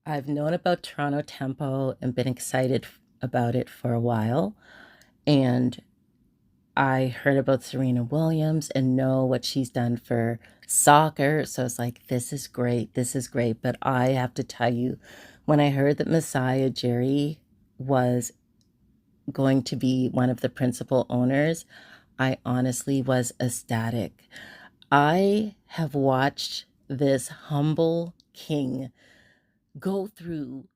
I've known about Toronto Tempo and been excited about it for a while. And I heard about Serena Williams and know what she's done for soccer. So it's like, this is great. This is great. But I have to tell you, when I heard that Masai Ujiri was going to be one of the principal owners, I honestly was ecstatic. I have watched this humble king go through.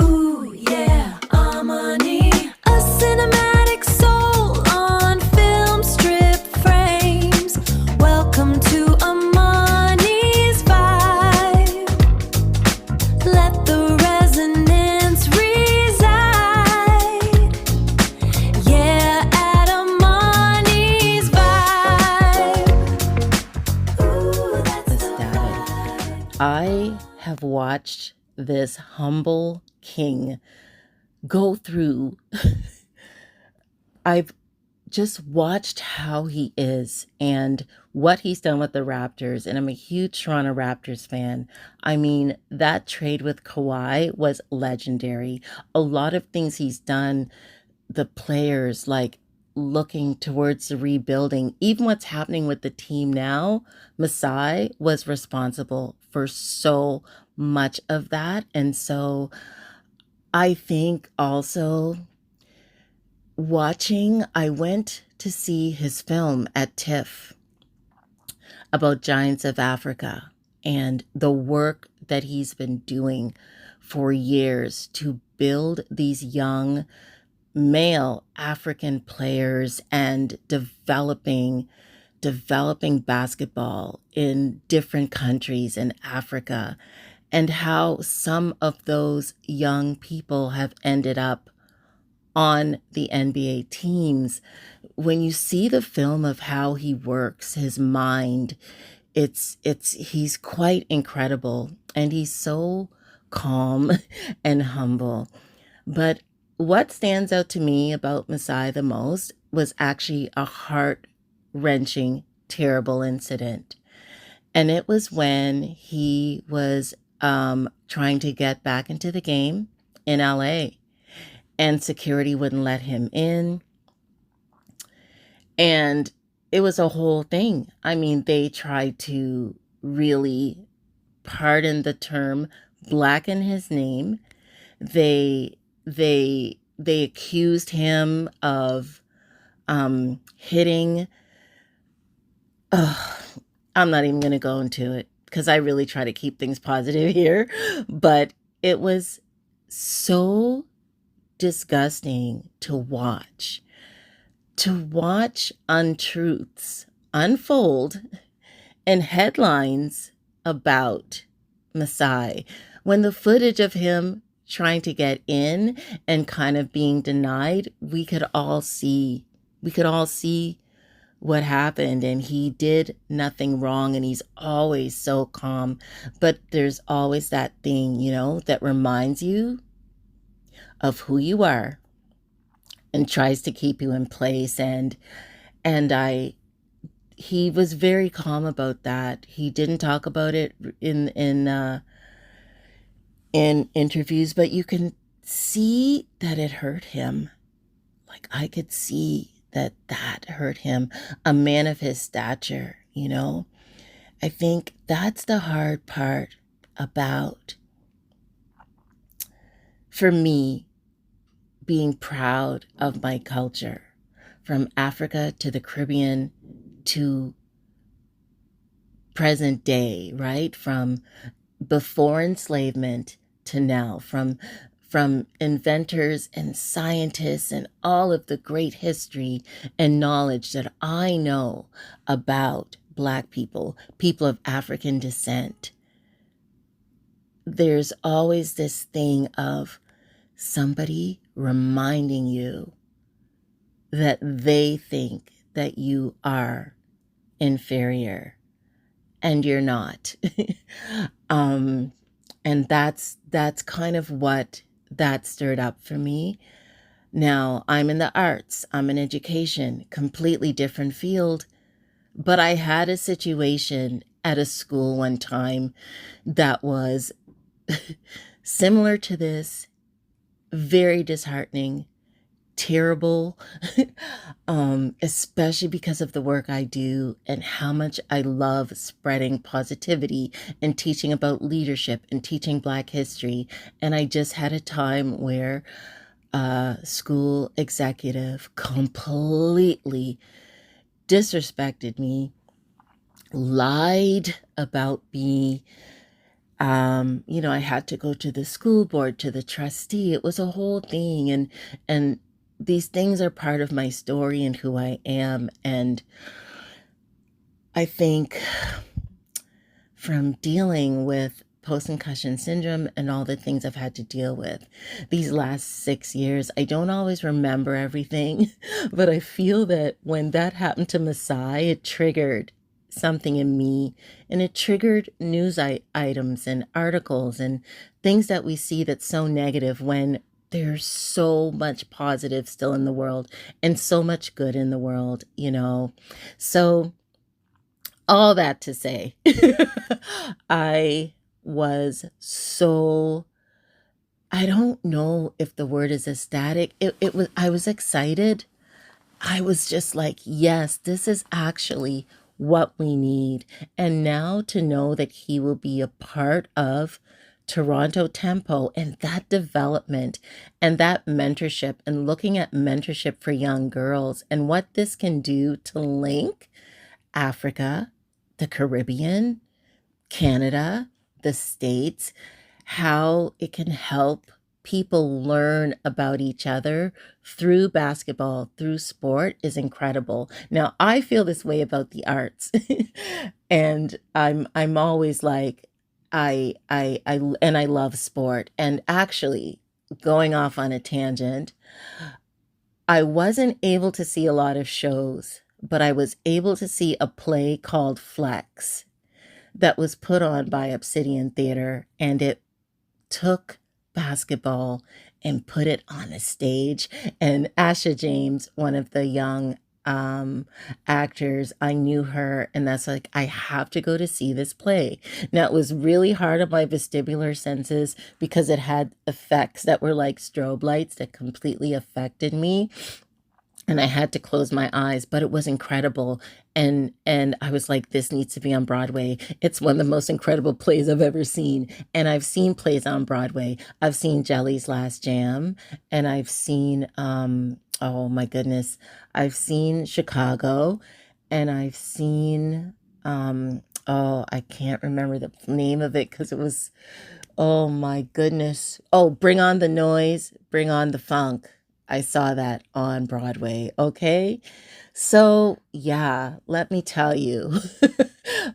Ooh, yeah, Amani. A cinematic soul on film strip frames. Welcome to Amani's vibe. Let the resonance reside. Yeah, at Amani's vibe. Ooh, that's the vibe. I have watched this humble king go through. I've just watched how he is and what he's done with the Raptors, and I'm a huge Toronto Raptors fan. I mean, that trade with Kawhi was legendary. A lot of things he's done, the players like looking towards the rebuilding, even what's happening with the team now, Masai was responsible for so much of that. And so I think also I went to see his film at TIFF about Giants of Africa and the work that he's been doing for years to build these young male African players and developing basketball in different countries in Africa, and how some of those young people have ended up on the NBA teams. When you see the film of how he works, his mind, he's quite incredible, and he's so calm and humble. But what stands out to me about Masai the most was actually a heart wrenching, terrible incident. And it was when he was trying to get back into the game in LA, and security wouldn't let him in. And it was a whole thing. I mean, they tried to really, pardon the term, blacken his name. They accused him of hitting. I'm not even going to go into it because I really try to keep things positive here. But it was so disgusting to watch untruths unfold in headlines about Masai, when the footage of him trying to get in and kind of being denied, we could all see what happened, and he did nothing wrong, and he's always so calm. But there's always that thing, that reminds you of who you are and tries to keep you in place. And he was very calm about that. He didn't talk about it in interviews, but you can see that it hurt him. Like, I could see that hurt him, a man of his stature. I think that's the hard part about, for me, being proud of my culture, from Africa to the Caribbean to present day, right? From before enslavement to now, from inventors and scientists and all of the great history and knowledge that I know about Black people, people of African descent. There's always this thing of somebody reminding you that they think that you are inferior, and you're not. And that's kind of what that stirred up for me. Now, I'm in the arts, I'm in education, completely different field, but I had a situation at a school one time that was similar to this, very disheartening, terrible, especially because of the work I do and how much I love spreading positivity and teaching about leadership and teaching Black history. And I just had a time where a school executive completely disrespected me, lied about me. I had to go to the school board, to the trustee. It was a whole thing. And these things are part of my story and who I am. And I think from dealing with post-concussion syndrome and all the things I've had to deal with these last 6 years, I don't always remember everything, but I feel that when that happened to Masai, it triggered something in me, and it triggered news items and articles and things that we see that's so negative when there's so much positive still in the world and so much good in the world. So all that to say, I was so, I don't know if the word is ecstatic. I was excited. I was just like, yes, this is actually what we need. And now to know that he will be a part of Toronto Tempo and that development and that mentorship and looking at mentorship for young girls and what this can do to link Africa, the Caribbean, Canada, the States, how it can help people learn about each other through basketball, through sport is incredible. Now, I feel this way about the arts. And I'm always like I love sport. And actually, going off on a tangent, I wasn't able to see a lot of shows, but I was able to see a play called Flex that was put on by Obsidian Theater, and it took basketball and put it on a stage. And Asha James, one of the young um actors, I knew her, and that's like, I have to go to see this play. Now, it was really hard on my vestibular senses because it had effects that were like strobe lights that completely affected me, and I had to close my eyes, but it was incredible. And I was like, this needs to be on Broadway. It's one of the most incredible plays I've ever seen. And I've seen plays on Broadway. I've seen Jelly's Last Jam, and I've seen oh my goodness, I've seen Chicago, and I've seen oh, I can't remember the name of it because it was, oh my goodness. Oh, Bring on the Noise, Bring on the Funk. I saw that on Broadway. Okay. So, yeah, let me tell you,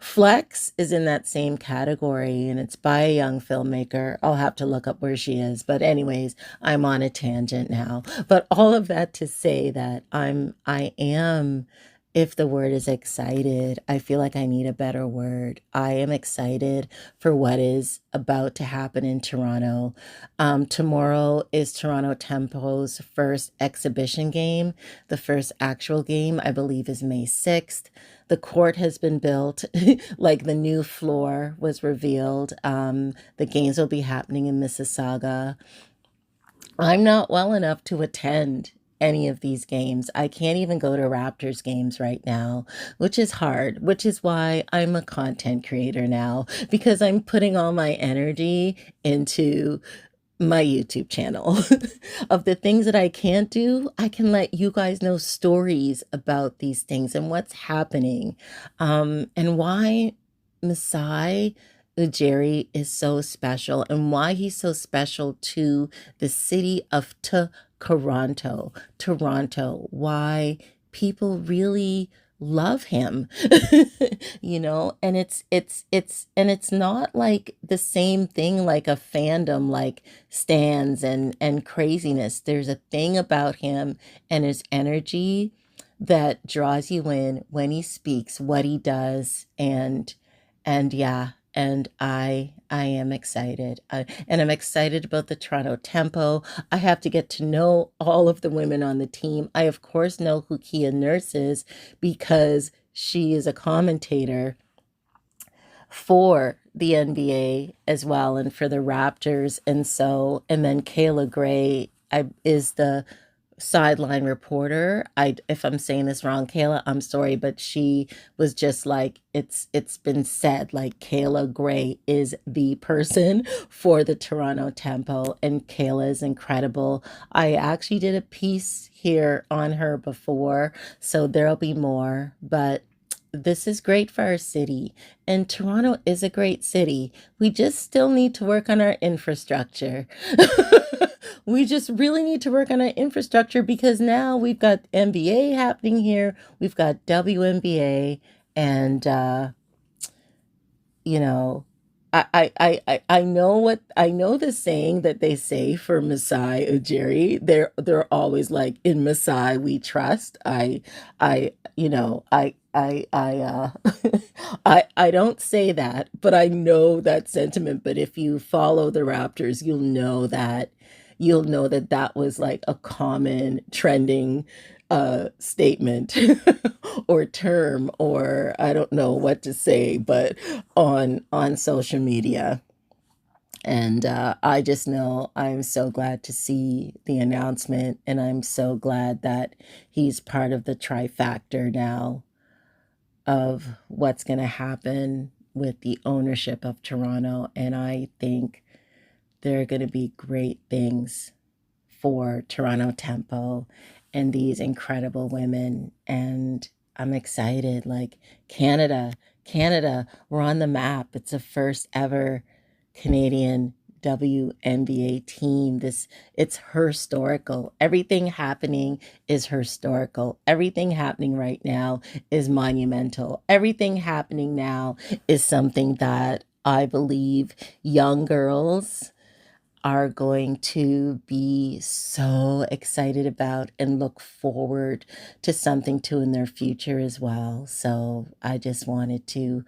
Flex is in that same category, and it's by a young filmmaker. I'll have to look up where she is. But anyways, I'm on a tangent now. But all of that to say that I am, if the word is excited, I feel like I need a better word. I am excited for what is about to happen in Toronto. Tomorrow is Toronto Tempo's first exhibition game. The first actual game, I believe, is May 6th. The court has been built, like the new floor was revealed. The games will be happening in Mississauga. I'm not well enough to attend any of these games. I can't even go to Raptors games right now, which is hard, which is why I'm a content creator now, because I'm putting all my energy into my YouTube channel. Of the things that I can't do, I can let you guys know stories about these things and what's happening, and why Masai Ujiri is so special and why he's so special to the city of Toronto, why people really love him. And it's not like the same thing like a fandom like stands and craziness. There's a thing about him and his energy that draws you in when he speaks, what he does, and yeah, and I am excited. And I'm excited about the Toronto Tempo. I have to get to know all of the women on the team. I of course know who Kia Nurse is because she is a commentator for the NBA as well and for the Raptors. And then Kayla Gray is the sideline reporter. If I'm saying this wrong, Kayla, I'm sorry, but she was just like it's been said like Kayla Gray is the person for the Toronto Tempo, and Kayla is incredible. I actually did a piece here on her before, so there'll be more, but this is great for our city, and Toronto is a great city. We just still need to work on our infrastructure. We just really need to work on our infrastructure because now we've got NBA happening here, we've got WNBA, and you know, I know I know the saying that they say for Masai Ujiri. They're always like, in Masai we trust. I you know I I don't say that, but I know that sentiment. But if you follow the Raptors, you'll know that that was like a common trending statement or term, or I don't know what to say, but on social media. And I just know I'm so glad to see the announcement, and I'm so glad that he's part of the trifactor now of what's going to happen with the ownership of Toronto. And I think there are going to be great things for Toronto Tempo and these incredible women. And I'm excited. Like Canada, we're on the map. It's the first ever Canadian WNBA team. It's historical. Everything happening is historical. Everything happening right now is monumental. Everything happening now is something that I believe young girls are going to be so excited about and look forward to something to in their future as well. So I just wanted to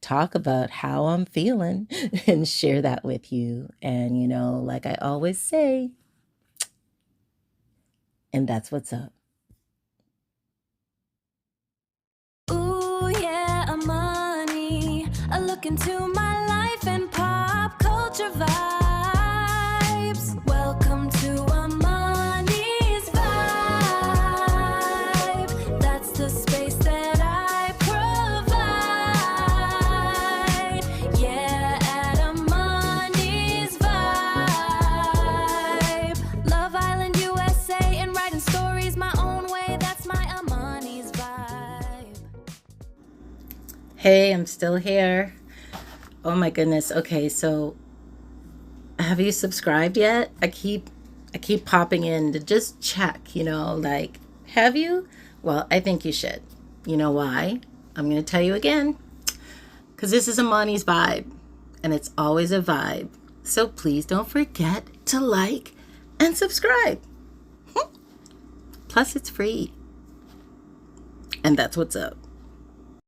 talk about how I'm feeling and share that with you. And, like I always say, and that's what's up. Ooh, yeah, money. I look into my life and pop culture vibes. Welcome to Amani's vibe. That's the space that I provide. Yeah, at Amani's vibe. Love Island, USA, and writing stories my own way. That's my Amani's vibe. Hey, I'm still here. Oh my goodness. Okay, so have you subscribed yet? I keep popping in to just check, like, have you? Well, I think you should. You know why? I'm going to tell you again. Because this is Amani's vibe, and it's always a vibe. So please don't forget to like and subscribe. Plus, it's free. And that's what's up.